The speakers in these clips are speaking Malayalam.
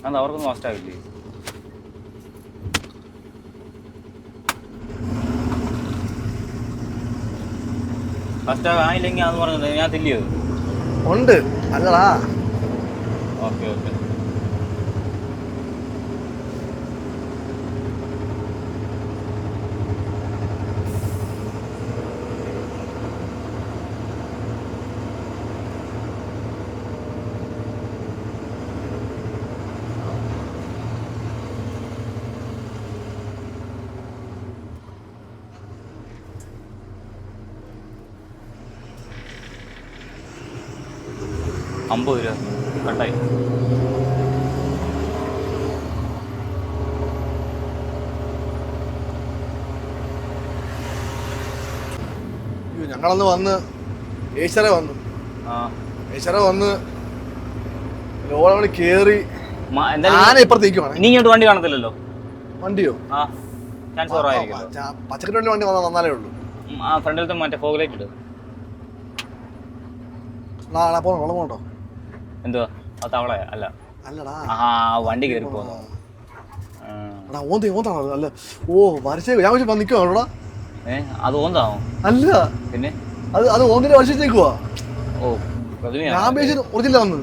അത് അവർക്കൊന്നും ഫസ്റ്റാകില്ലേ? ഫസ്റ്റാകാനില്ലെങ്കിൽ അതെന്ന് പറഞ്ഞത് ഞാൻ തില്ലയോ ഉണ്ട് അല്ലടാ. Okay okay. $50 കട്ടായി. ഞങ്ങളന്ന് വന്ന് ഏച്ചറെ വന്നു ലോഡ് കേറി ഇപ്പുറത്തേക്കുവാണ്. ഇനി ഇങ്ങോട്ട് വണ്ടി കാണത്തില്ലല്ലോ. വണ്ടിയോ? ചാൻസ് കുറവായിരിക്കും. പച്ചക്കറി വണ്ടി വന്നാലേ ഉള്ളൂ. ഫ്രണ്ടിലത്തെ മറ്റേ ഫോഗ് ലൈറ്റ് ഇട്ട് പോണ്ടോ? എന്തുവാ അത് തവളയാ? അല്ല അല്ലടാ, വണ്ടി കയറി പോകുന്നു. അല്ല ഓ വരച്ചേ ഞാൻ നിൽക്കുവാണോടാ. അത് ഓന്താണോ? അല്ല പിന്നെ അത് ഓന്തിന്റെ വരച്ചേക്കുവാ. ഓ ഞാൻ ഒറിജിനൽ വന്ന്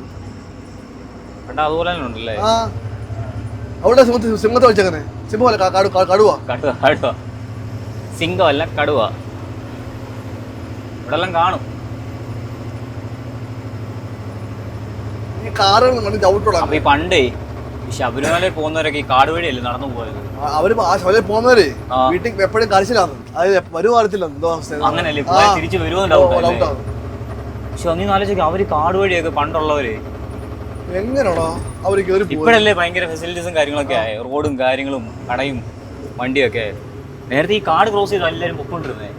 അതുപോലെ തന്നെ ഉണ്ടല്ലേ. അവിടെ സിംഹത്തെ വെച്ചേക്കണേ. സിംഹമല്ല കടുവ. സിംഹമല്ല കടുവ. ഇവിടെ എല്ലാം കാണും. അപ്പൊ ഈ പണ്ടേ ശബരിമല പോകുന്നവരൊക്കെ ഈ കാട് വഴിയല്ലേ നടന്നു പോയത്? അവര് ശബരിമല പോകുന്നവര് വീട്ടിൽ എപ്പോഴും കരച്ചിലാണ്. അത് വരുവാറില്ല. അങ്ങനല്ലേ തിരിച്ചു വരുമോ? പക്ഷെ ഒന്നും ആലോചിക്കും, അവര് കാട് വഴിയൊക്കെ പണ്ടുള്ളവര് എങ്ങനെയാണോ അവര് കേറി. ഇപ്പോഴല്ലേ ഭയങ്കര ഫെസിലിറ്റീസും കാര്യങ്ങളൊക്കെ ആയി, റോഡും കാര്യങ്ങളും കടയും വണ്ടിയൊക്കെ. നേരത്തെ ഈ കാട് ക്രോസ് ചെയ്ത് എല്ലാവരും പൊക്കോണ്ടിരുന്നേ.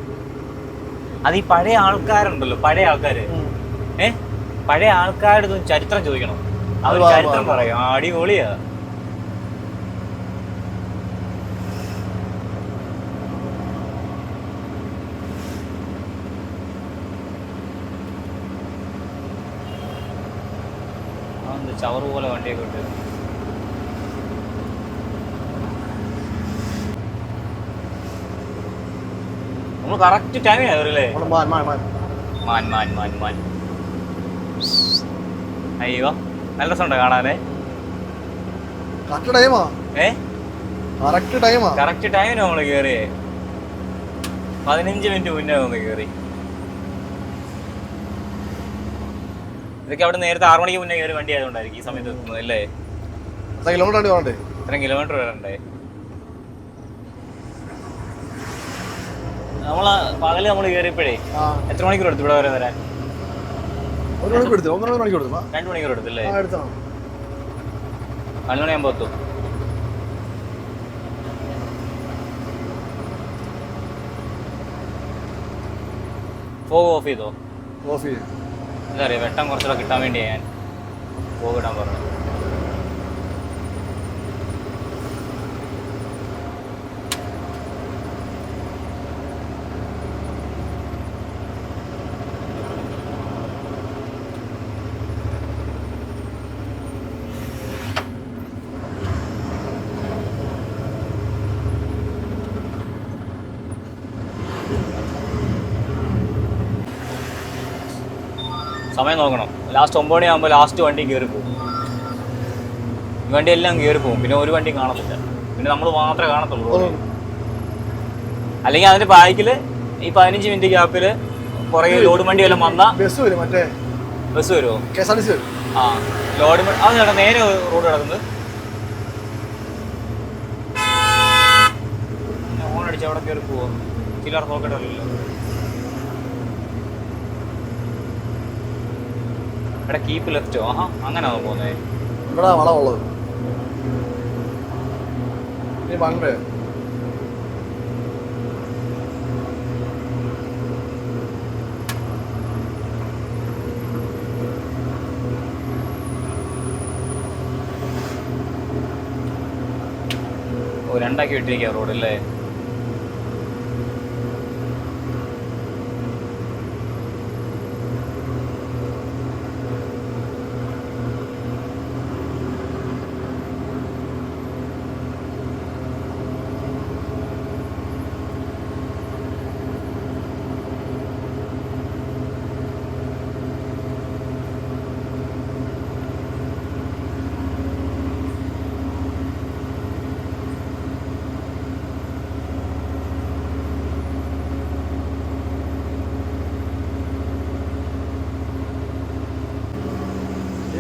അത് ഈ പഴയ ആൾക്കാരുണ്ടല്ലോ, പഴയ ആൾക്കാര് പഴയ ആൾക്കാരുടെ ചരിത്രം ചോദിക്കണം. അവർ ചരിത്രം പറയും. അടിപൊളിയാ. ചവറ് പോലെ വണ്ടിയൊക്കെ ഉണ്ട്. നമ്മൾ കറക്റ്റ് ടൈമിനാ വരല്ലേ? മാൻ അയ്യോ നല്ല രസമുണ്ടോ കാണാനേ? കറക്റ്റ് ടൈമിന് നമ്മള് കേറിയേ. 15 മിനിറ്റ് മുന്നേ ഒന്ന് കേറി. ഇതൊക്കെ അവിടെ നേരത്തെ 6 മണിക്ക് മുന്നേ കയറി വണ്ടി ആയതുകൊണ്ടായിരിക്കും ഈ സമയത്ത് എത്തുന്നത് അല്ലേ? ഇത്രയും കിലോമീറ്റർ വരണ്ടേ? നമ്മള് കയറിയപ്പോഴേ എത്ര മണിക്കൂർ എടുത്തു ഇവിടെ വരെ വരാൻ? 2 മണിക്കൂർ എടുത്തല്ലേ? 4 മണിയാകുമ്പോ എത്തും. ഫോഗ് ഓഫ് ചെയ്തോ? എന്താ അറിയാം, വെട്ടം കുറച്ചുകൂടെ കിട്ടാൻ വേണ്ടിയാ ഞാൻ ഫോഗ് ഇടാൻ പറഞ്ഞു. സമയം നോക്കണം. ലാസ്റ്റ് 9 മണിയാകുമ്പോൾ ലാസ്റ്റ് വണ്ടി കയറി പോകും. ഈ വണ്ടി എല്ലാം കയറി പോകും. പിന്നെ ഒരു വണ്ടി കാണത്തില്ല. പിന്നെ നമ്മൾ മാത്രമേ കാണത്തുള്ളൂ. അല്ലെങ്കിൽ അതിന്റെ ബാക്കില് ഈ 15 മിനിറ്റ് ഗ്യാപ്പില് പുറകെ ലോഡ് വണ്ടി എല്ലാം വന്നാ ബസ് വരുമോ? ലോഡ് അത് നേരെ റോഡ് കിടക്കുന്നത്. ഫോൺ അടിച്ച് അവിടെ കയറി പോവോ? ചിലർ നോക്കട്ടല്ലോ. ഇവിടെ കീപ്പ് ലെഫ്റ്റോ? അങ്ങനെയാണോ പോകുന്നത്? ഇവിടെ വളമുള്ളത് രണ്ടാക്കി വിട്ടിരിക്കുക റോഡല്ലേ?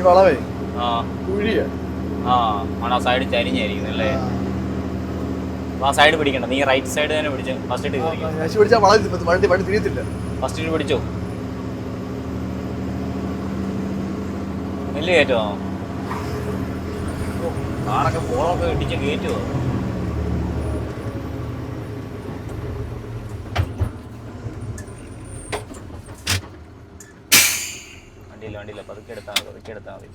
വളവേ ആ കുഴിയാ. ആ ആണ് ആ സൈഡ് ചരിഞ്ഞായിരിക്കും അല്ലേ? ആ സൈഡ് പിടിക്കണ്ട, നീ റൈറ്റ് സൈഡ് തന്നെ പിടിച്ച് ഫസ്റ്റ് ഇട്ട് കയറി. ശശി പിടിച്ചാൽ വണ്ടി വണ്ടി തിരിയത്തില്ല. ഫസ്റ്റ് ഇട്ട് പിടിച്ചോ, വലിയ കയറ്റോ കാറൊക്കെ പോളൊക്കെ ഇടിച്ച് കയറ്റുമോ? വണ്ടിയില്ല വണ്ടിയില്ല, പതുക്കെ എടുത്താൽ മതി, പതുക്കെ എടുത്താൽ മതി.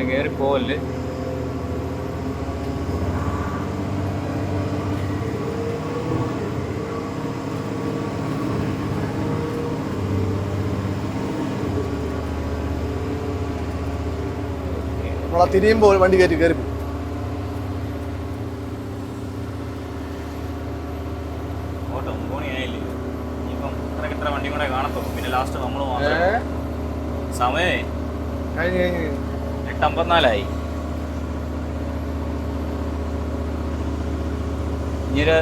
കയറി പോവല്ലേ. നമ്മളാ തിരിയുമ്പോൾ വണ്ടി കയറ്റി കയറി പോകും. ഓട്ടോ 9 മണിയായില്ലേ, ഇനിയിപ്പം ഇത്ര വണ്ടി കൂടെ കാണത്തുള്ളൂ. പിന്നെ ലാസ്റ്റ് നമ്മൾ മാത്രമേ. സമയമേ 8:54 ഇനിയൊരു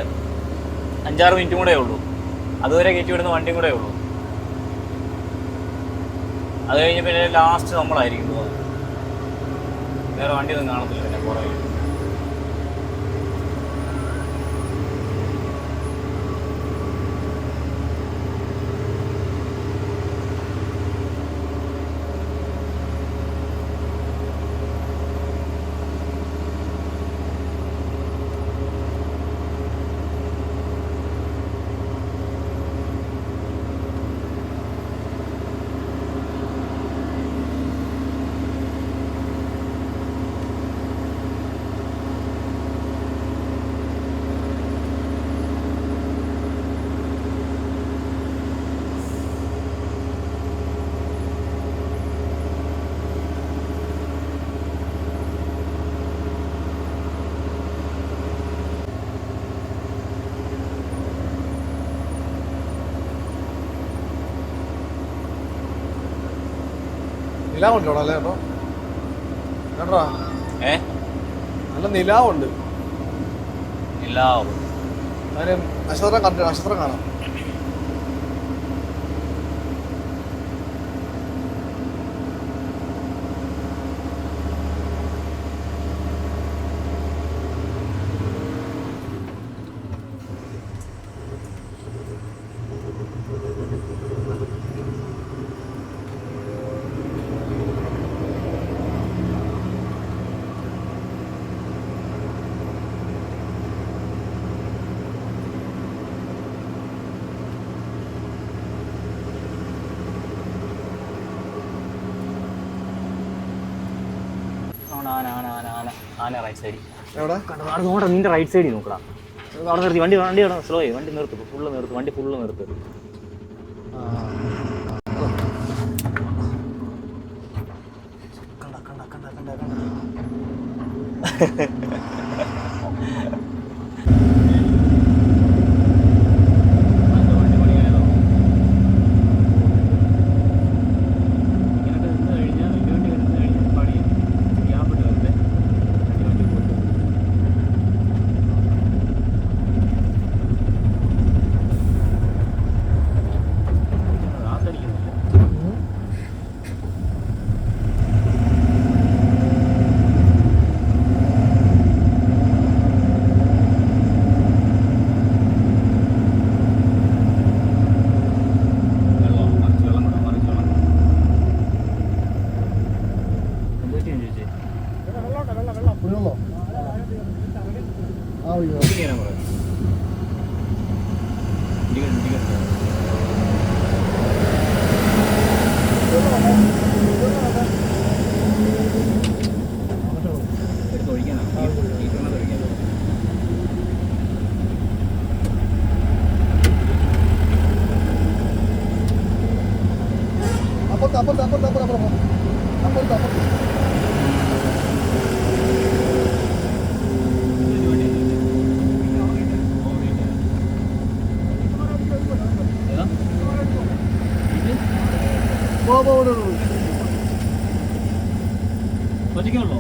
5-6 മിനിറ്റും കൂടെ ഉള്ളൂ. അതുവരെ കയറ്റി വിടുന്ന വണ്ടിയും കൂടെ ഉള്ളൂ. അത് കഴിഞ്ഞ് പിന്നെ ലാസ്റ്റ് നമ്മളായിരിക്കും പോകുന്നത്. വേറെ വണ്ടിയൊന്നും കാണത്തില്ല പിന്നെ കുറേ. നിലാവുണ്ടോ അല്ലേ കേട്ടോ? കേട്ടോ നല്ല നിലാവുണ്ട്. അതിന് നക്ഷത്രം കാണാം. ആന റൈറ്റ് സൈഡിൽ എവിടെ അവിടെ നോട്ടാ, നിന്റെ റൈറ്റ് സൈഡിൽ നോക്കടാ. അവിടെ നിർത്തി വണ്ടി അവിടെ സ്ലോ ആയി. വണ്ടി നിർത്തും, വണ്ടി ഫുള്ള് നിർത്തും. അപ്പുറത്ത് അപ്പുറത്ത് അപ്പുറത്ത് അപ്പുറത്ത് അപ്പുറത്ത് അപ്പുറത്ത് ഒറ്റയ്ക്കുള്ളോ?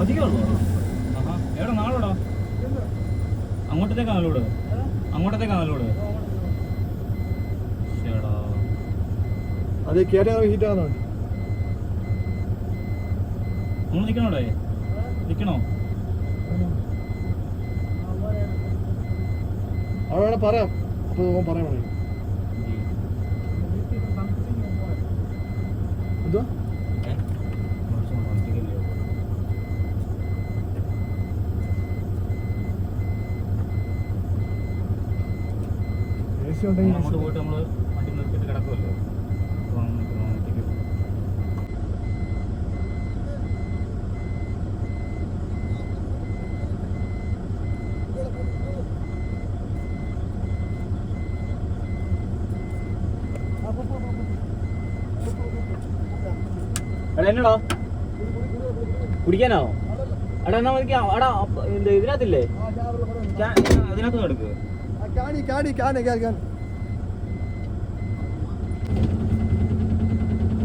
ഒറ്റയ്ക്കുള്ളോ? ആഹാ, എവിടെ നാളോടാ? അങ്ങോട്ടത്തേക്കാ നല്ലോട്, അങ്ങോട്ടത്തേക്കാ നല്ലോട്. ശരിടാ, അത് കേട്ടാ ഹീറ്റാണോ? നമ്മൾ നിൽക്കണോടെ? നിൽക്കണോ? അവിടെ വേണേ പറയാം, അപ്പോൾ പറയാൻ വേണേ. എന്തോ അങ്ങോട്ട് പോയിട്ട് നമ്മൾ വണ്ടി നിർത്തിയിട്ട് കിടക്കുമല്ലോ. എടാ എന്നടാ കുടിക്കാനാവോ? എടാ എന്നാ മതി. എടാ ഇതിനകത്തില്ലേ? അതിനകത്ത് എടുക്ക്.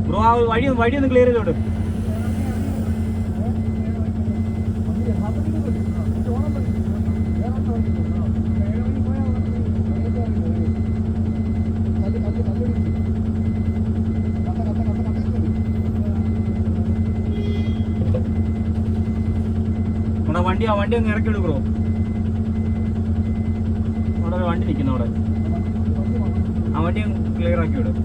ബ്രോ ആ വഴി ഒന്ന് ക്ലിയർ ചെയ്തോട്ട്. വണ്ടി അങ്ങ് ഇറക്കി വിടും ബ്രോ. അവിടെ വണ്ടി നിൽക്കുന്നു അവിടെ. ആ വണ്ടി അങ്ങ് ക്ലിയർ ആക്കി വിടും.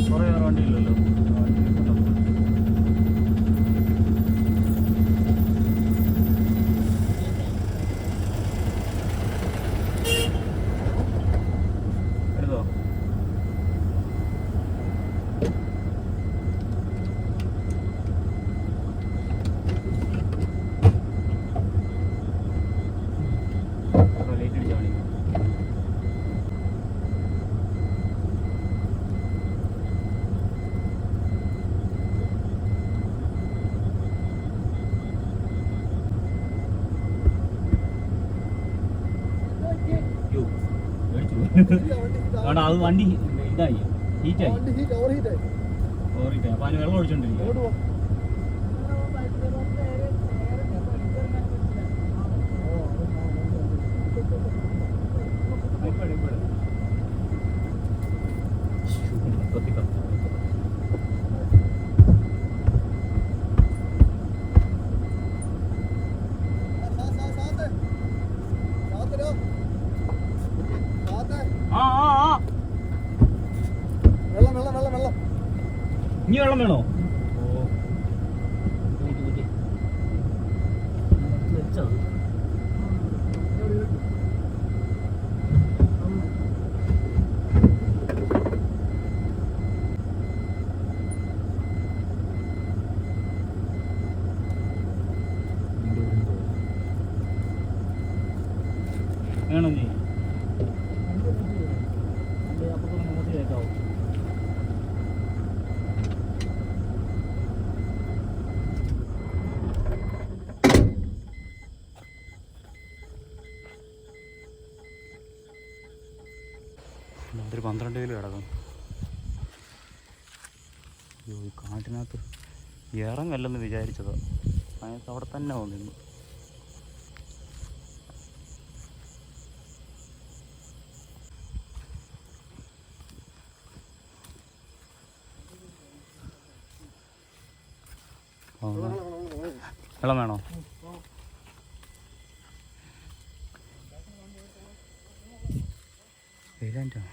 കുറേ വണ്ടി ഇല്ലല്ലോ. എടുത്തോ? അത് വണ്ടി ഇതായി ഹീറ്റായി ഓവർഹീറ്റായി. അപ്പൊ അതിന് വെള്ളം ഒഴിച്ചോണ്ടിരിക്കും. ഇനി വെള്ളം വേണോ? വേണോ നീ? അപ്പൊ നോക്കി കേൾക്കാവോ? ഒരു 12 കിലോ കിടക്കും. ഈ കാട്ടിനകത്ത് ഇറങ്ങല്ലെന്ന് വിചാരിച്ചതാ. അതിനകത്ത് അവിടെ തന്നെ വന്നിരുന്നു. വെള്ളം വേണോ? വെയിലാൻറ്റാ.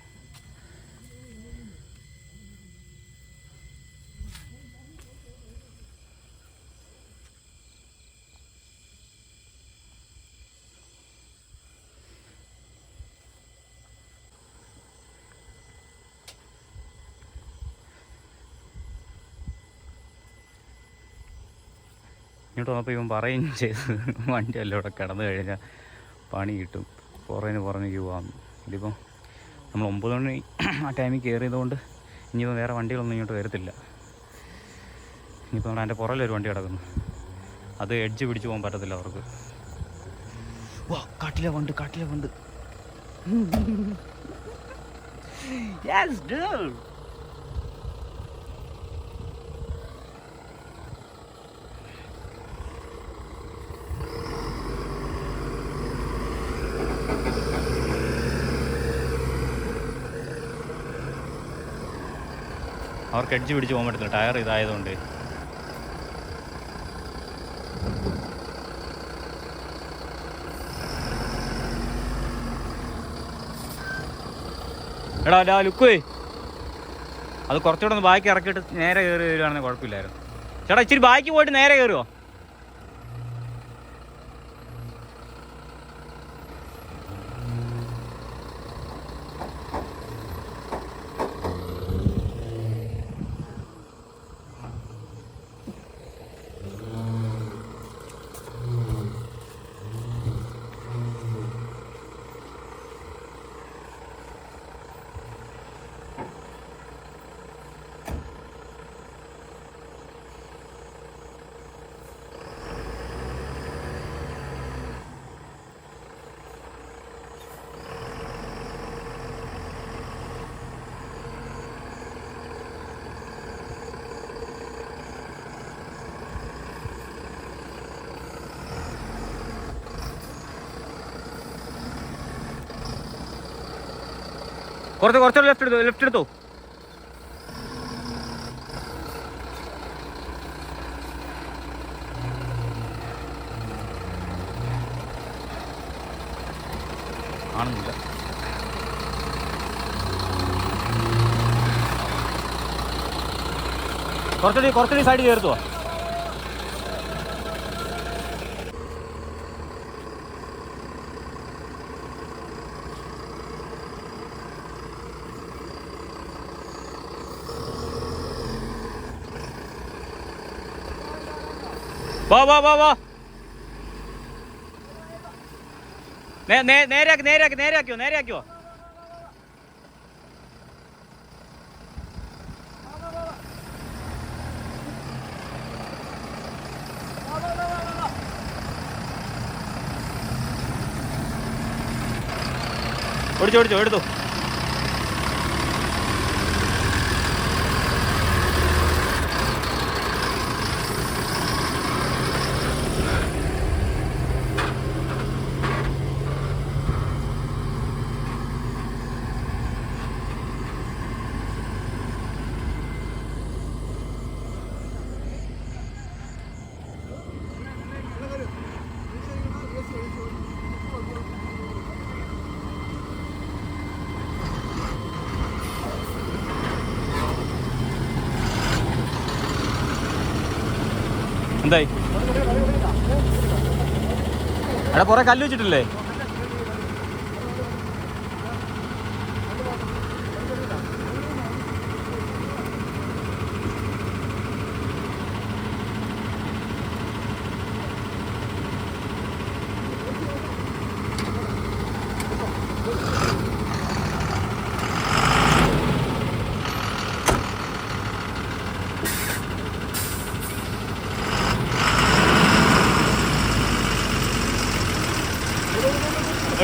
ഇങ്ങോട്ട് വന്നപ്പോൾ ഇവൻ പറയുകയും ചെയ്ത് വണ്ടിയല്ല ഇവിടെ കിടന്നു കഴിഞ്ഞാൽ പണി കിട്ടും, പുറമേക്ക് പോകാം. ഇതിപ്പോൾ നമ്മൾ 9 മണി ആ ടൈമിൽ കയറിയതുകൊണ്ട് ഇനിയിപ്പോൾ വേറെ വണ്ടികളൊന്നും ഇങ്ങോട്ട് വരത്തില്ല. ഇനിയിപ്പോൾ നമ്മൾ അതിൻ്റെ പുറകിലൊരു വണ്ടി കിടക്കുന്നു, അത് എഡ്ജ് പിടിച്ച് പോകാൻ പറ്റത്തില്ല അവർക്ക്. വാ, കാട്ടിലെ വണ്ട് Yes, dude. അവർക്ക് എഡ്ജ് പിടിച്ച് പോകാൻ പറ്റില്ല, ടയർ ഇതായതുകൊണ്ട്. എടാ ലുക്കുവേ, അത് കുറച്ചുകൂടെ ഒന്ന് ബാക്കി ഇറക്കിയിട്ട് നേരെ കയറി വരികയാണെങ്കിൽ കുഴപ്പമില്ലായിരുന്നു. ചേട്ടാ ഇച്ചിരി ബാക്കി പോയിട്ട് നേരെ കയറുമോ? കുറച്ചുകൂടെ ലെഫ്റ്റ് എടുത്തോ. ആണെന്നില്ല. കുറച്ചുകൂടി സൈഡ് ചേർത്തുവോ? വാ നേരെയാക്കിയോ. ഓടിച്ചോ എടുത്തു. എന്തായി? എടാ കുറെ കല്ല് വെച്ചിട്ടില്ലേ?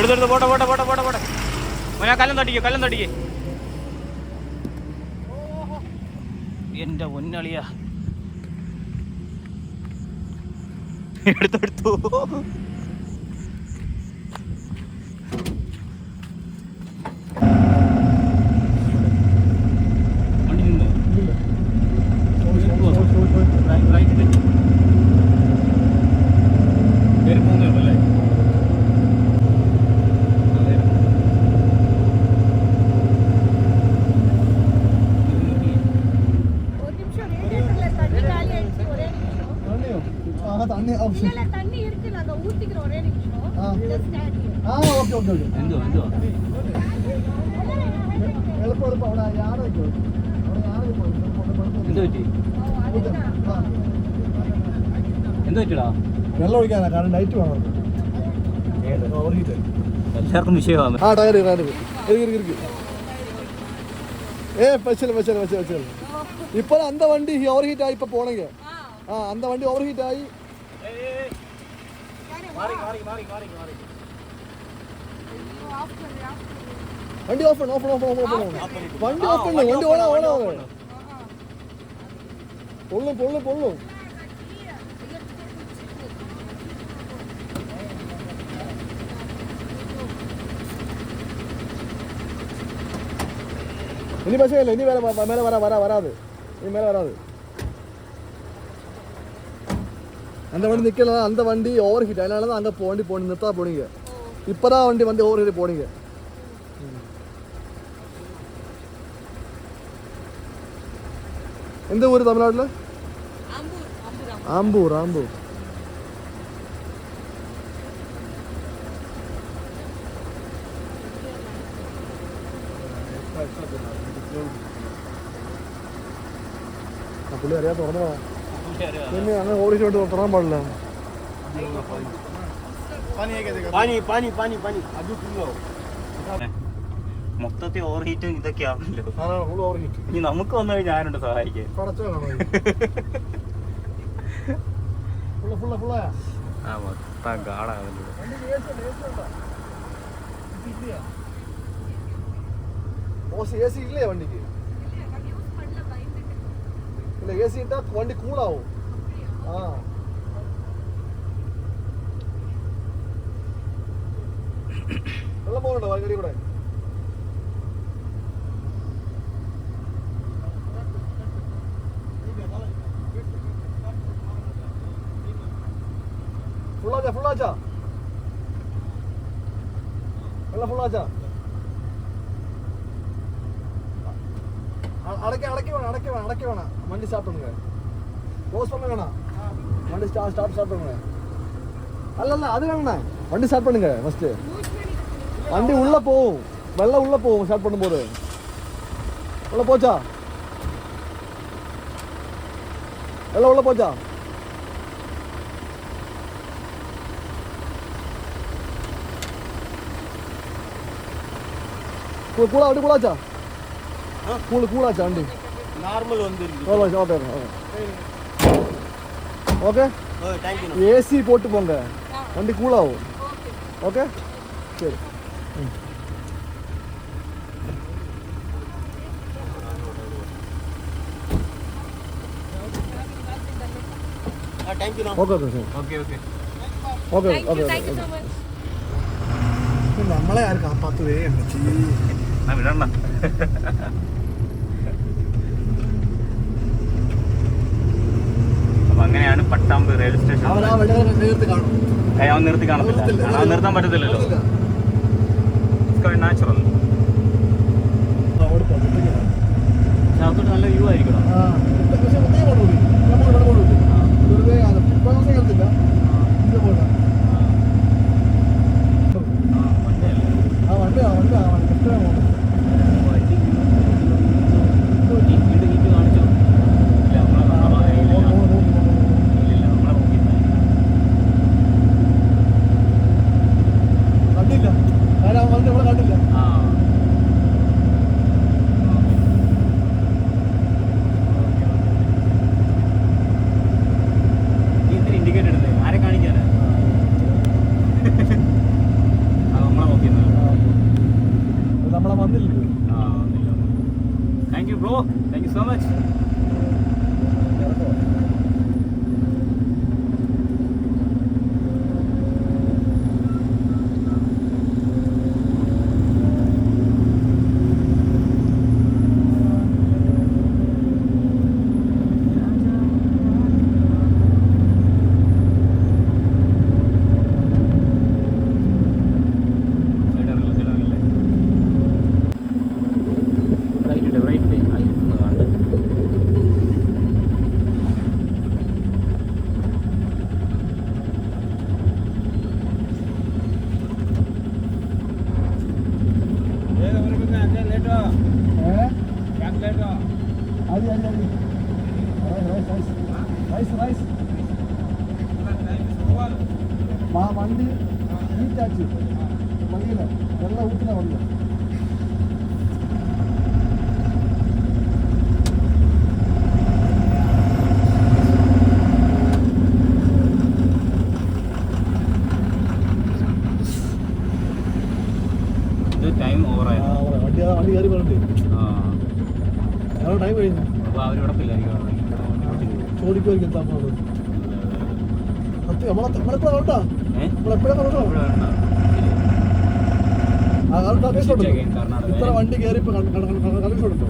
എടുത്തെടുത്ത് പോട്ടെ മോനെ, കല്ലം തട്ടിക്കേ. എന്റെ പൊന്നളിയാ, എടുത്തു. தண்ணி இருக்கு, நாங்க ஊத்திக்கிறோம். ஒரே நிமிஷம். ഓക്കെ എന്തോ എളുപ്പം അവിടെ യാറ് വെക്കോ, അവിടെ യാറ് എന്തോ പറ്റി? എന്ത് പറ്റൂടാ? വെള്ളം ഒഴിക്കാനാ, കാരണം ലൈറ്റ് വേണം. ഓവർ ഹീറ്റ് ആയി. എല്ലാവർക്കും വിഷയമാണ്. ആ ടയർ ഇருக்கு. പച്ചൽ ഇപ്പൊ അന്ത വണ്ടി ഓവർ ഹീറ്റ് ആയി. ഇപ്പൊ പോണെങ്കിൽ അന്ത വണ്ടി ഓവർ ഹീറ്റ് ആയി. വണ്ടി ഓഫ് വണ്ടി പൊള്ളും. ഇനി പക്ഷേ ഇനി മേലെ വരാതെ ഇനി മേലെ വരാതെ. அந்த வண்டி நிற்கல, அந்த வண்டி ஓவர் ஹீட், அதனால தான் அங்கே வண்டி நிறுத்தா போனீங்க. இப்போ தான் வண்டி ஓவர் ஹீட் போனீங்க. எந்த ஊர் தமிழ்நாட்டில்? ஆம்பூர். പുള്ളി അറിയാൻ തുറന്നോ? പിന്നെ അങ്ങനെ ഓടിച്ചോട്ട് തുറക്കാൻ പാടില്ല. മൊത്തത്തിൽ ഓവർ ഹീറ്റും ഇതൊക്കെയാണല്ലോ. ഇനി നമുക്ക് വന്നു കഴിഞ്ഞാൽ ആരുണ്ട് സഹായിക്കാൻ? ആ മൊത്തം കാടാവുന്നത്. ஏசி இல்லையா வண்டிக்கு? இல்ல ஏசி இட்டா வண்டி கூல் ஆகும். நல்லா போகணும் வண்டி கூட. ஃபுல்லாச்சா நல்லா ஃபுல்லாச்சா? அடக்க வேணாம். வண்டி ஸ்டார்ட் பண்ணுங்க. க்ளோஸ் பண்ண வேணாம். வண்டி ஸ்டார்ட் பண்ணுங்க. அல்ல அது வேணா. வண்டி ஸ்டார்ட் பண்ணுங்க ஃபர்ஸ்ட். வண்டி உள்ள போகும், வெள்ளம் உள்ள போகும் ஸ்டார்ட் பண்ணும்போது. உள்ள போச்சா? வெள்ளம் உள்ள போச்சா? வண்டி கூடாச்சா? கூலாச்சா வண்டி? நார்மல் வந்துருக்கு. ஓகே ஏசி போட்டு போங்க, வண்டி கூலாகும். ஓகே சரி. നമ്മളെ ആരും കാപ്പാത്തതേ വിടണ്ട. അപ്പൊ അങ്ങനെയാണ് പട്ടാമ്പ് റെയിൽവേ സ്റ്റേഷൻ. അവൻ നിർത്തി കാണത്തില്ല, അവൻ നിർത്താൻ പറ്റത്തില്ലല്ലോ. നാച്ചുറൽ. അകത്തോട്ട് നല്ല വ്യൂ ആയിരിക്കണം. വണ്ടി ഹീറ്റാക്കി വണ്ടിയില്ല വെള്ളം ഊറ്റുന്ന വണ്ടി. ടൈം ഓവറായി. വണ്ടി കയറി പറഞ്ഞിട്ട് ടൈം കഴിഞ്ഞു. അപ്പോൾ അവർ ഉടപ്പില്ലായിരിക്കും. ചോദിക്കുമായിരിക്കും എന്താ പോകുന്നത്. നമ്മളെപ്പോഴാണ് കേട്ടോ, നമ്മളെപ്പോഴാണ് കേട്ടോ. ഇത്ര വണ്ടി കയറി കണക്ഷൻ ഉണ്ടോ?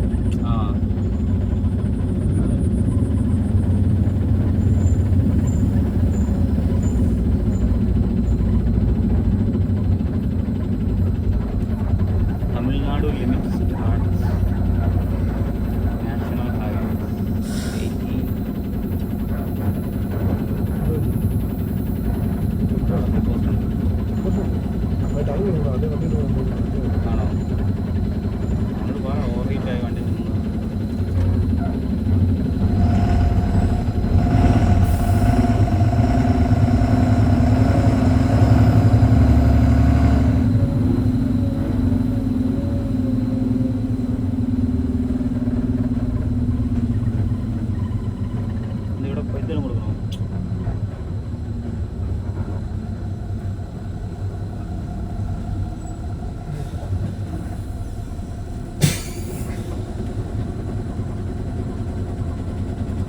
Tamil Nadu limit national highway 18. ആണോ? നമ്മൾ പറ ഓവർഹീറ്റായി വണ്ടി നിന്നു. ഇവിടെ പൈസ കൊടുക്കണോ?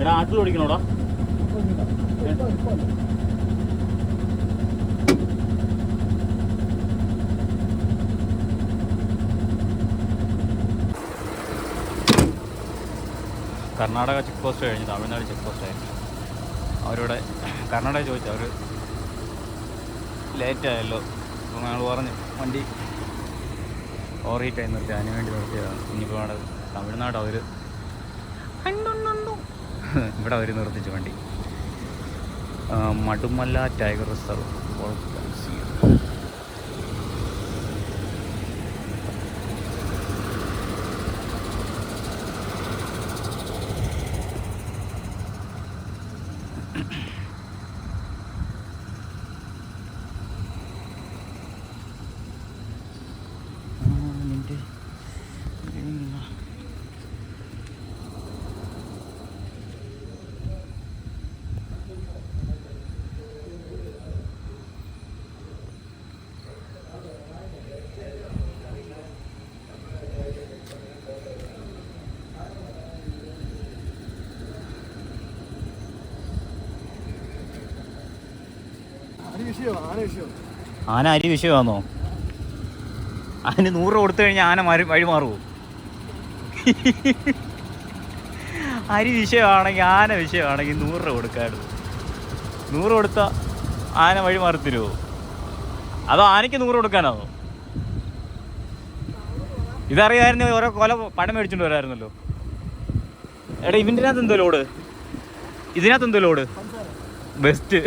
എടാ ആട്ടിൽ ഓടിക്കണോടാ? കർണാടക ചെക്ക് പോസ്റ്റ് കഴിഞ്ഞ് തമിഴ്നാട് ചെക്ക് പോസ്റ്റായി. അവരോട് കർണാടക ചോദിച്ചു, അവർ ലേറ്റായല്ലോ. അപ്പോൾ ഞങ്ങൾ പറഞ്ഞു വണ്ടി ഓവർ ഹീറ്റായി നിർത്തി, അതിന് വേണ്ടി നിർത്തിയതാണ്. ഇനിയിപ്പോൾ അവിടെ തമിഴ്നാട് അവർ ഇവിടെ അവർ നിർത്തിച്ചു വണ്ടി. മടുമല്ല ടൈഗർ റിസർവ്. ആന അരി വിഷയമാണോ? അതിന് 100 രൂപ കൊടുത്തു കഴിഞ്ഞാൽ ആന വഴി മാറുമോ? അരി വിഷയമാണെങ്കിൽ ആന വിഷയമാണെങ്കിൽ 100 രൂപ കൊടുക്കാറുണ്ട്. 100 കൊടുത്താൽ ആന വഴി മാറത്തിരുമോ? അതോ ആനയ്ക്ക് 100 കൊടുക്കാനാണോ? ഇതറിയാമായിരുന്നു ഓരോ കൊല പണം മേടിച്ചിട്ട് വരാമായിരുന്നല്ലോ. എടാ ഇതിനകത്ത് എന്തോ ലോഡ്, ഇതിനകത്ത് എന്തോ ലോഡ് ബെസ്റ്റ്.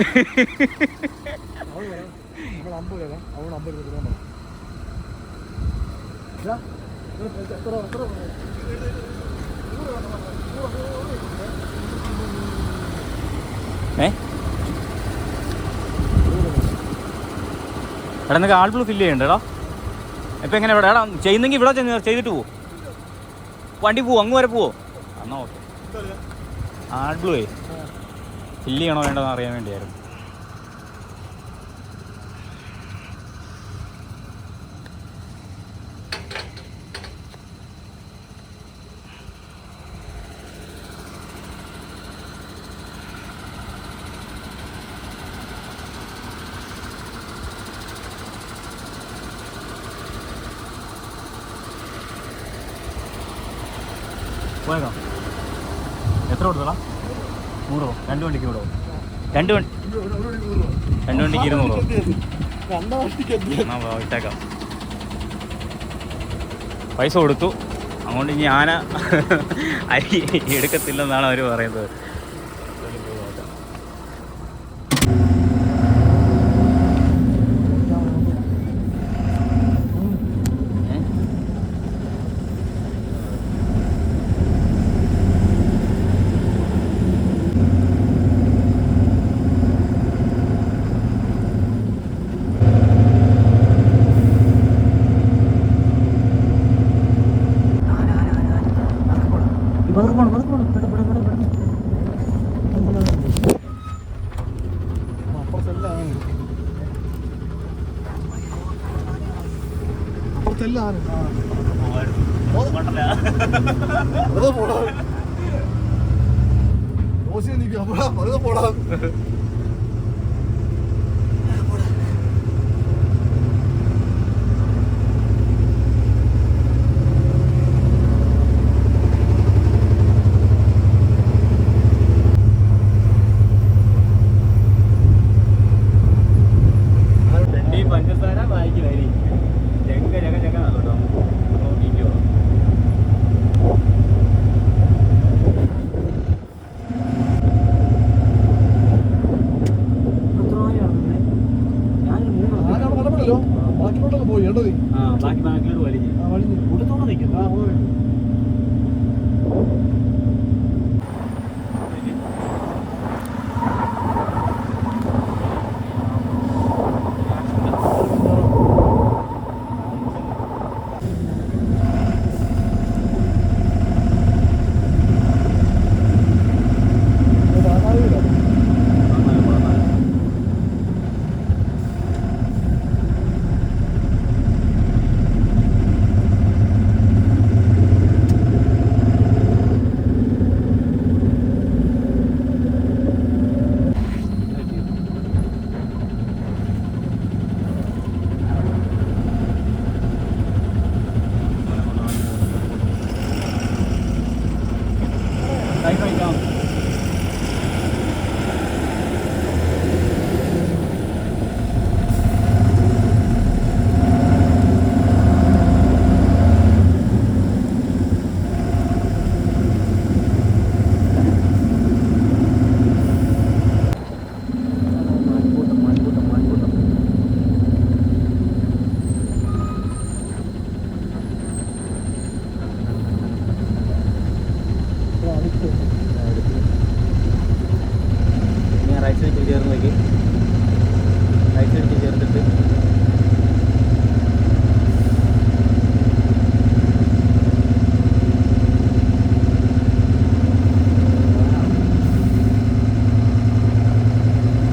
എടാ നിങ്ങൾക്ക് ആൾ ബ്ലൂ ഫില്ല് ചെയ്യണ്ടേടാ. ഇപ്പം എങ്ങനെ ഇവിടെ എടാ ചെയ്യുന്നെങ്കിൽ ഇവിടെ ചെയ്തിട്ട് പോവോ? വണ്ടി പോവോ? അങ്ങ് വരെ പോവോ? എന്നാൽ ഓക്കെ. ആൾ ബ്ലൂ ഫില്ല് ചെയ്യണോ വേണ്ടതെന്ന് അറിയാൻ വേണ്ടിയായിരുന്നു. പോയേക്കാം. എത്ര കൊടുത്തടാ? 100 2 വണ്ടിക്ക് വിടുമോ? 2 വണ്ടിക്ക് 200 എന്നാ ഇട്ടേക്കാം. പൈസ കൊടുത്തു. അതുകൊണ്ട് ഇനി ആന അരി എടുക്കത്തില്ലെന്നാണ് അവർ പറയുന്നത്. അപ്പുറത്തെല്ലാം അപ്പുറത്തെല്ലാം വെറുതെ പോടാ ഓസിയെ നിൽക്കും അപ്പഴാ വെറുതെ പോടാ പഞ്ചസാര ബാക്കി വരി ചെക്ക ചെക്ക ചെക്ക കേട്ടോ നോക്കിക്കോ കടപ്പടല്ലോ ബാക്കിലോട്ടൊക്കെ പോയി കേട്ടോ നീ ബാക്കിലോട്ട് വലിഞ്ഞു വലിഞ്ഞു കൂട്ടത്തോടെ നിൽക്കുന്നു റൈറ്റ് സൈഡിൽ ചേർന്നേക്ക് റൈറ്റ് സൈഡിൽ ചേർത്തിട്ട്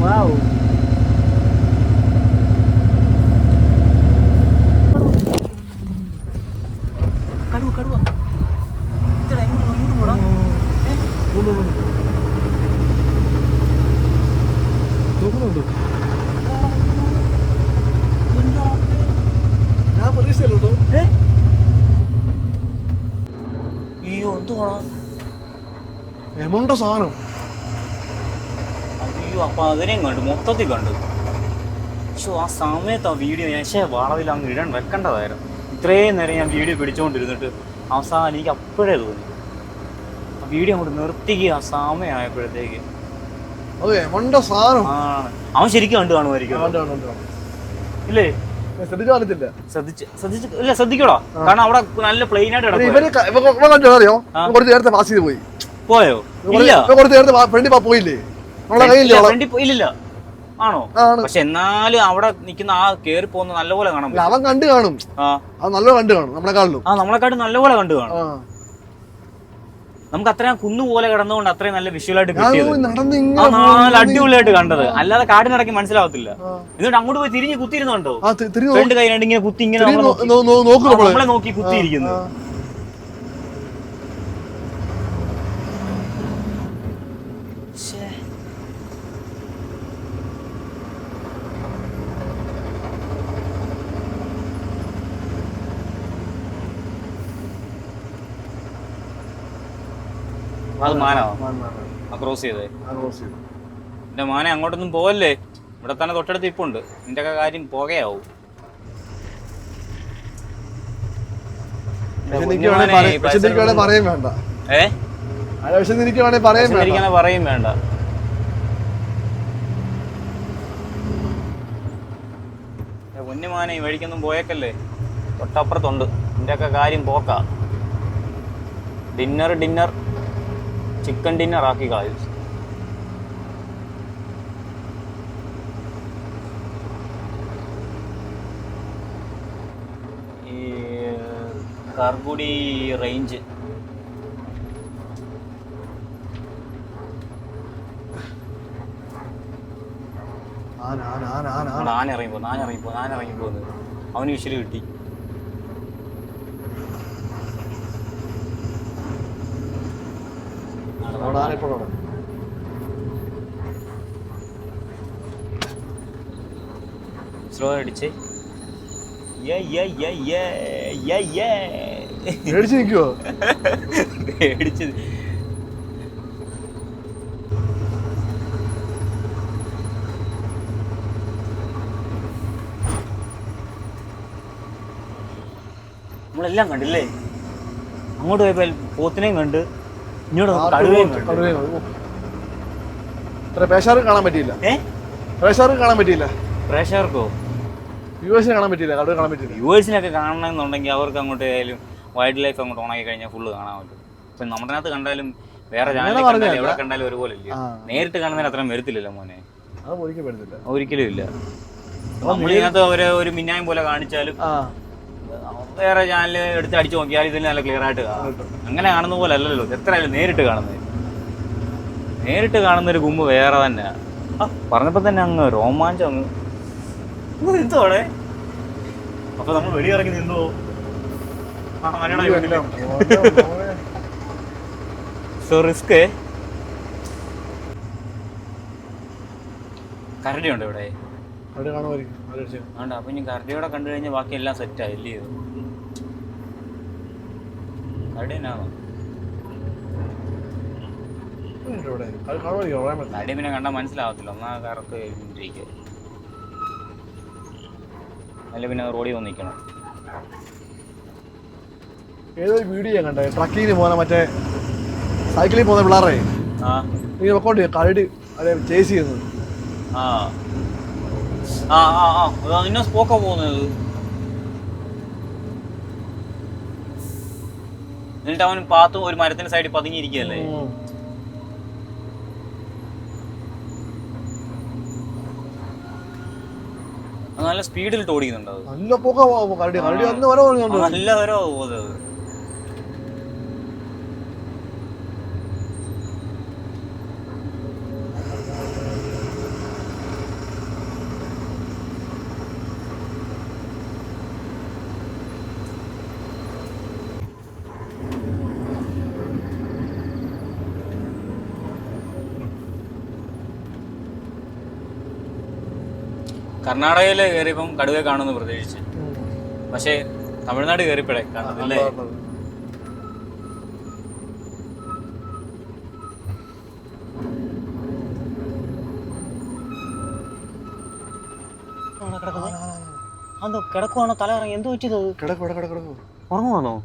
വാവ് കടുവ കടുവ ഇത്ര എങ്ങോട്ട് പോടാ നോക്കുന്നുണ്ട് ഞാൻ പ്രതീക്ഷയല്ലോ അയ്യോ എന്തുവാണോ എമൗണ്ട സാധനം അയ്യോ അപ്പൊ അതിനെയും കണ്ടു മൊത്തത്തിൽ കണ്ടു പക്ഷെ ആ സമയത്ത് ആ വീഡിയോ ഞാൻ വളവിൽ അങ്ങ് ഇടാൻ വെക്കേണ്ടതായിരുന്നു ഇത്രയും നേരം ഞാൻ വീഡിയോ പിടിച്ചുകൊണ്ടിരുന്നിട്ട് അവസാനം എനിക്ക് അപ്പോഴേ തോന്നി ആ വീഡിയോ അങ്ങോട്ട് നിർത്തിക്കുക ആ സമയമായപ്പോഴത്തേക്ക് അതെ എമൗണ്ട സാധനം ആണ് അവൻ ശരിക്കും കണ്ടു കാണുമായിരിക്കും ഇല്ലേ ശ്രദ്ധിച്ചില്ല ഇല്ല ശ്രദ്ധിക്കോടാ കാരണം അവിടെ നല്ല പ്ലെയിൻ ആയിട്ട് അറിയോ കുറച്ച് നേരത്തെ പാസ് ചെയ്ത് പോയി പോയോ ഇല്ല കുറച്ച് നേരത്തെ ഫ്രണ്ടിൽ പോയില്ലേ നമ്മളെ കയ്യില്ലേ ഇല്ലില്ല ആണോ പക്ഷെ എന്നാലും അവിടെ നിൽക്കുന്ന ആ കേറി പോകുന്ന നല്ലപോലെ കാണാൻ അവൻ കണ്ടു കാണും അത് നല്ല കണ്ടു കാണും നമ്മളെക്കാളും നമ്മളെക്കാട്ടും നല്ലപോലെ കണ്ടു കാണും നമുക്ക് അത്രയും കുന്നുപോലെ കിടന്നുകൊണ്ട് അത്രയും നല്ല വിഷ്വലായിട്ട് കിട്ടിയത് നല്ല അടിപൊളിയായിട്ട് കണ്ടത് അല്ലാതെ കാടിനിടയ്ക്ക് മനസ്സിലാവത്തില്ല എന്നിട്ട് അങ്ങോട്ട് പോയി തിരിഞ്ഞ് കുത്തിയിരുന്നുണ്ടോ രണ്ട് കൈ രണ്ട് ഇങ്ങനെ കുത്തി ഇങ്ങനെ നമ്മളെ നോക്കി കുത്തിയിരിക്കുന്നു അത് മാനോ ക്രോസ് ചെയ്തേ എന്റെ മാനെ അങ്ങോട്ടൊന്നും പോവല്ലേ ഇവിടെ തന്നെ തൊട്ടടുത്ത് ഇപ്പുണ്ട് നിന്റെ ഒക്കെ കാര്യം പോകയാവും പറയും വേണ്ട പറയും വേണ്ട പൊന്നുമാനെ ഈ വഴിക്കൊന്നും പോയേക്കല്ലേ തൊട്ടപ്പുറത്തുണ്ട് നിന്റെ ഒക്കെ കാര്യം പോക്കാ ഡിന്നർ ചിക്കൻ ഡിന്നർ ആക്കി കളയും ഈ കാർഗുടി റേഞ്ച് ആന ഇറങ്ങിപ്പോ അവന് വിഷല് കിട്ടി. സ്ലോ അടിച്ച് നിൽക്കുവോ? പേടിച്ചത്. നമ്മളെല്ലാം കണ്ടില്ലേ? അങ്ങോട്ട് പോയപ്പോ പോത്തിനെയും കണ്ട്, ഇങ്ങോട്ട് കടുവയും കണ്ടു. പ്രേക്ഷകർക്ക് കാണാൻ പറ്റിയില്ല. പ്രേക്ഷകർക്ക് കാണാൻ പറ്റിയില്ല. പ്രേക്ഷകർക്കോ? വ്യൂവേഴ്സിനെ കാണാൻ പറ്റിയില്ല, കടുവ കാണാൻ പറ്റിയില്ല. വ്യൂവേഴ്സിനൊക്കെ കാണണമെന്നുണ്ടെങ്കിൽ അവർക്ക് അങ്ങോട്ട് ആയാലും വൈൽഡ് ലൈഫ് അങ്ങോട്ട് ഓണാക്കി കഴിഞ്ഞാൽ ഫുള്ള് കാണാൻ പറ്റും. ഇപ്പം നമ്മുടെ അകത്ത് കണ്ടാലും വേറെ ചാനലിൽ കണ്ടാലും എവിടെ കണ്ടാലും ഒരുപോലെ ഇല്ല. നേരിട്ട് കാണുന്നതിന് അത്രയും വരത്തില്ലല്ലോ മോനെ. ഒരിക്കലും ഇല്ല. നമ്മളിതിനകത്ത് ഒരു മിന്നായം പോലെ കാണിച്ചാലും വേറെ ചാനൽ എടുത്ത് അടിച്ചു നോക്കിയാൽ ഇതിന് നല്ല ക്ലിയർ ആയിട്ട് കാണാം. അങ്ങനെ കാണുന്ന പോലെ അല്ലല്ലോ എത്രയായാലും നേരിട്ട് കാണുന്നത്. നേരിട്ട് കാണുന്നൊരു ഗുമ്പ് വേറെ തന്നെ. പറഞ്ഞപ്പോ തന്നെ അങ്ങ് രോമാഞ്ചം അങ്ങ് എന്തോടെ. അപ്പൊ നമ്മൾ വെളിയിറങ്ങി നിന്നോ? So risk. കരടിയുണ്ട് ഇവിടെ. അപ്പൊ ഇനി കരടിയോടെ കണ്ടു കഴിഞ്ഞാൽ ബാക്കി എല്ലാം സെറ്റ് ആയില്ലേ? കരടി തന്നെയാണോ? കരടി പിന്നെ കണ്ടാൽ മനസ്സിലാവത്തില്ല. ഒന്നാ കറക്റ്റ് ഇരിക്കുക. അല്ല പിന്നെ റോഡിൽ വന്ന് നിൽക്കണം. ഏതൊരു വീഡിയോ കണ്ടേ, ട്രക്കിങ്ങിന് പോകുന്ന മറ്റേ സൈക്കിളിൽ പോകുന്ന പിള്ളേരെ വെക്കോണ്ട് കരടി ചേസ് ചെയ്യുന്നത്. ഇന്ന സ്പോക്കാ പോകുന്നത്. എന്നിട്ട് അവൻ പാത്തും ഒരു മരത്തിന്റെ സൈഡിൽ പതുങ്ങിയിരിക്കുകയല്ലേ? നല്ല സ്പീഡിൽ ഓടിക്കുന്നുണ്ട്. നല്ല പോക്കാ കരടി. കരടി അന്ന് വരെ നല്ല വരോ പോകുന്നത്. കർണാടകയിൽ കയറിയപ്പം കടുവയെ കാണുമെന്ന് പ്രതീക്ഷിച്ച്, പക്ഷേ തമിഴ്നാട് കയറിയപ്പോഴേ കാണുന്നില്ലേ? കിടക്കുവാണോ? തല ഇറങ്ങി എന്തോ വെച്ചത്? ഉറങ്ങുവാണോ?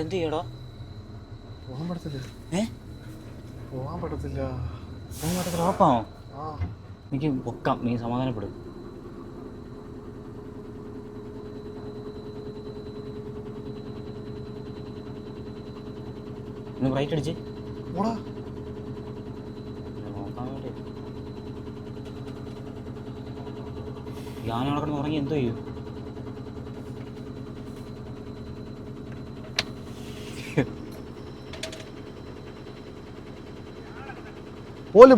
എന്ത് ചെയ്യടോ? പോകാൻ പറ്റത്തില്ല. ഉറപ്പാണോ? എനിക്ക് പൊക്കാം, നീ സമാധാനപ്പെടും. ഒന്ന് ബ്രൈറ്റ് അടിച്ച് നോക്കാൻ വേണ്ടി. ഞാനവിടെ കിടന്ന് ഉറങ്ങി എന്തോ ചെയ്യും? പോലെ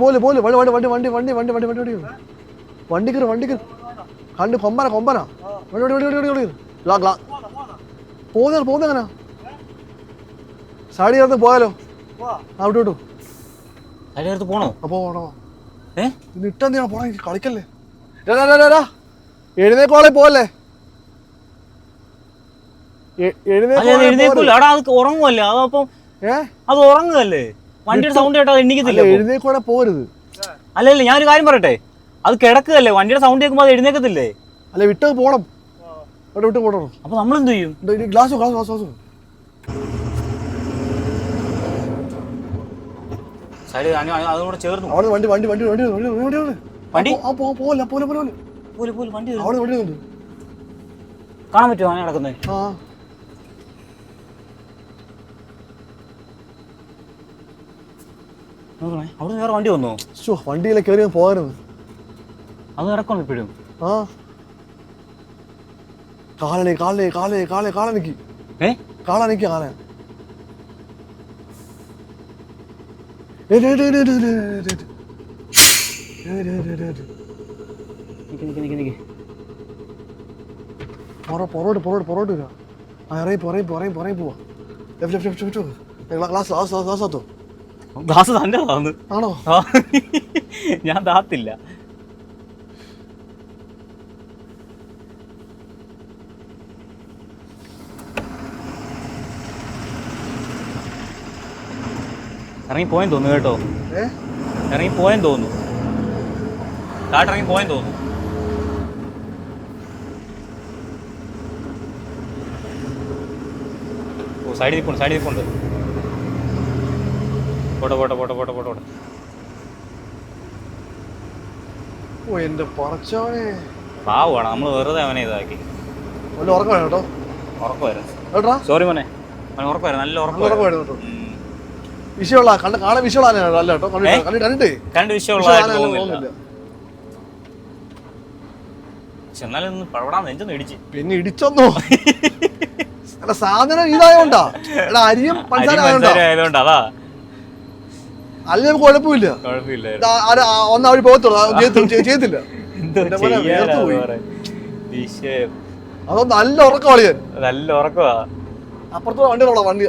വണ്ടി കയറി കണ്ട് കൊമ്പന പോകുന്നങ്ങനെ സാടി ചേർത്ത് പോയാലോ? വിട്ടു അതിനടുത്ത് പോണോ? അപ്പൊ ഇന്ന് ഇട്ടെന്തിനാ പോണ? കളിക്കല്ലേ. എഴുന്നേക്കോളെ പോലെ എഴുന്നേക്കൂല. അത് ഉറങ്ങുമല്ലേ? അതപ്പം അത് ഉറങ്ങുകയല്ലേ? വണ്ടിയുടെ സൗണ്ട് കേട്ടോ എണ്ണിക്കത്തില്ല. എഴുന്നേക്കോടെ പോരുത്. അല്ലല്ലേ, ഞാനൊരു കാര്യം പറയട്ടെ, അത് കിടക്കുകയല്ലേ, വണ്ടിയുടെ സൗണ്ട് കേൾക്കുമ്പോൾ അത് എഴുന്നേക്കത്തില്ലേ? അല്ല വിട്ട് പോണം. വിട്ട് പോണോ? അപ്പൊ നമ്മൾ എന്ത് ചെയ്യും? ഗ്ലാസ് അതോടെ ചേർന്നു വണ്ടി കാണാൻ പറ്റുമോ അങ്ങനെ കിടക്കുന്നത്? അവിടെ വേറെ വണ്ടി വന്നോ? വണ്ടിയിലെ കയറി പോകരുത്. അത് കിടക്കണം ഇപ്പോഴും. കാളെ നിക്കി കാണാൻ എനിക്ക് കാണാൻ പൊറോട്ട് വരാം. ഇറങ്ങി പോവാ. ഗ്ലാസ് ആത്തോ? ഗ്ലാസ് തന്നെ താന്ന്. ആണോ? ഞാൻ താത്തില്ല. ഇറങ്ങിപ്പോയെന്ന് തോന്നുന്നു കേട്ടോ. ഇറങ്ങിപ്പോയെന്ന് തോന്നുന്നു. കാട്ടിറങ്ങിപ്പോയെന്ന് തോന്നുന്നു. ഓ സൈഡിൽ നിൽപ്പുണ്ട്. പോട്ടെ. ഓ എന്റെ പറച്ചോനെ, പാവാണ്. നമ്മൾ വെറുതെ അവനെ ഇതാക്കി. ഉറക്കം കേട്ടോ. ഉറക്കമായിരുന്നു. സോറി മോനെ, അവൻ ഉറക്കമായിരുന്നു. നല്ല ഉറക്കമായിരുന്നു കേട്ടോ. വിഷയമുള്ള കാണാൻ വിഷയമുള്ള അല്ല കേട്ടോ. കണ്ട് വിഷയമുള്ളതായിട്ട് തോന്നുന്നില്ല. പക്ഷെ എന്നാലും പഴവടാൻ നെഞ്ചൊന്നും ഇടിച്ച്. പിന്നെ ഇടിച്ചൊന്നോ? അല്ല സാധനം ഇതായോണ്ടാ. എടാ അരിയും പഞ്ചസാര ആയതുകൊണ്ട് അതാ. അല്ല നമുക്ക് കുഴപ്പമില്ല. ഒന്നാ വഴി പോകത്തുള്ളൂ. ചെയ്യത്തില്ല. അതോ നല്ല ഉറക്കം കളിയാൻ. നല്ല ഉറക്കമാ. അപ്പുറത്തൂടെ വണ്ടി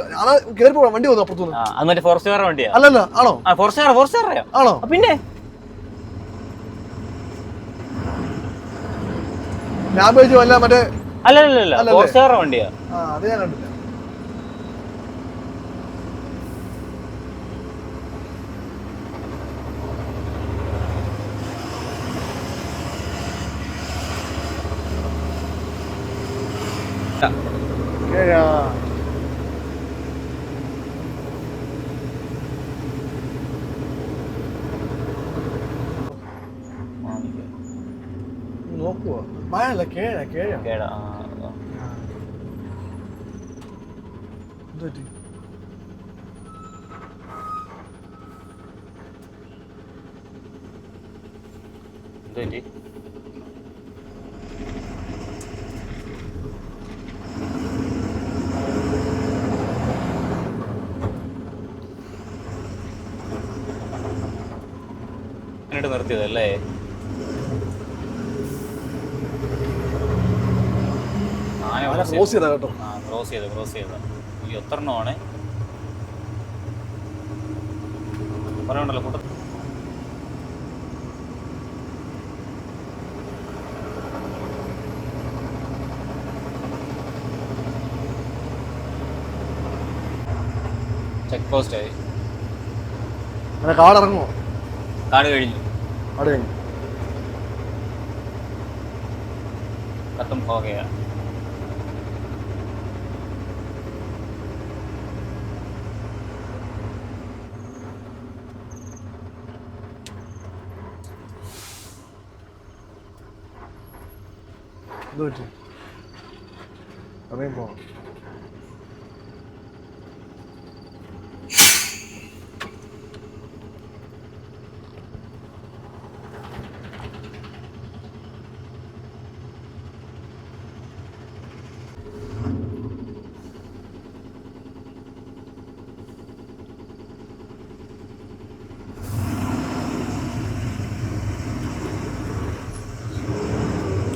കേറി പോവാ. വണ്ടി വന്നു അപ്പുറത്തുനിന്ന്. ഫോറസ്റ്റുകാരുടെ വണ്ടിയാ? അല്ലല്ല. ആണോ? ഫോറസ്റ്റുകാർ ആണോ? പിന്നെ ഞാൻ ചോദിച്ചു അല്ല മറ്റേ അല്ലല്ല ഫോറസ്റ്റുകാരുടെ വണ്ടിയാ. അത് ഞാൻ കണ്ടില്ല. നോക്കുവാ. മഴല്ല കേഴ. നിർത്തിയതല്ലേ? ക്രോസ് ചെയ്താ കേട്ടോ. ക്രോസ് ചെയ്ത ഈ ഒത്തെണ്ണമാണ് പറയണ്ടല്ലോ കൂട്ട. ചെക്ക് പോസ്റ്റ് ആയി. കാട് ഇറങ്ങുമോ? കാട് കഴിഞ്ഞു. खत्म हो गया.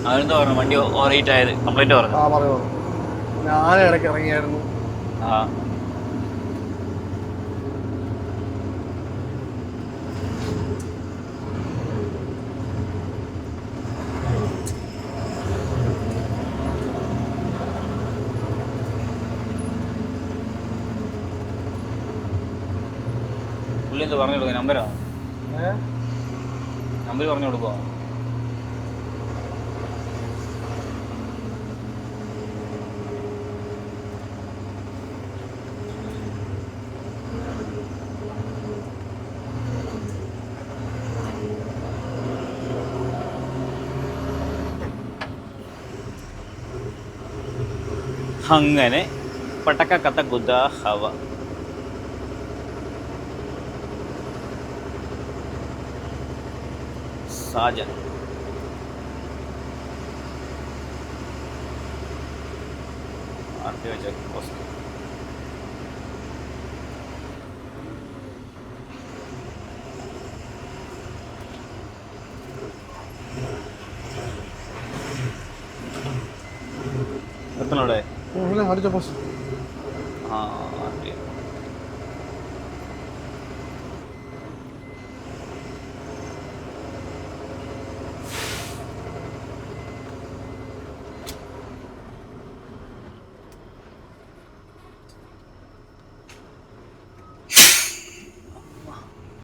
അവരെന്താ പറഞ്ഞു? വണ്ടി ഓവർഹീറ്റ് ആയത് കംപ്ലൈന്റ് പറഞ്ഞു. ഞാൻ ഇടയ്ക്ക് ഇറങ്ങിയായിരുന്നു. പുള്ളി എന്താ പറഞ്ഞു കൊടുക്കുക? നമ്പർ പറഞ്ഞു കൊടുക്കുക. അങ്ങനെ പട്ടക്ക കഥ ഗുദ ഹവ. Sajan check post. നിർത്തണം ഇവിടെ. அடுத்த போஸ்